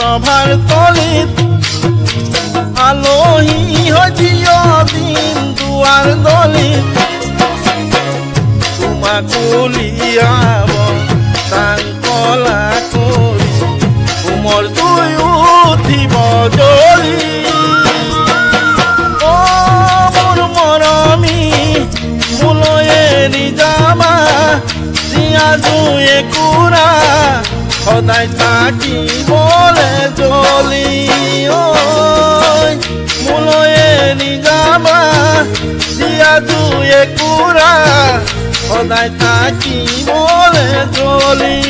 ৰভাৰ তলিত আলহী হৈ চিৰদিন দুৱাৰ দলিত তোমাক উলিয়াব কাংকলা কৰি কোমৰ জুই উঠিব জ্বলি মোৰ মৰমী মোলৈ এৰি যাবা জীয়া জুয়ে কুৰা সদায় থাকিবলে জ্বলি মোলৈ এৰি যাবা জীয়া জুয়ে কুৰা সদায় থাকিবলে জ্বলি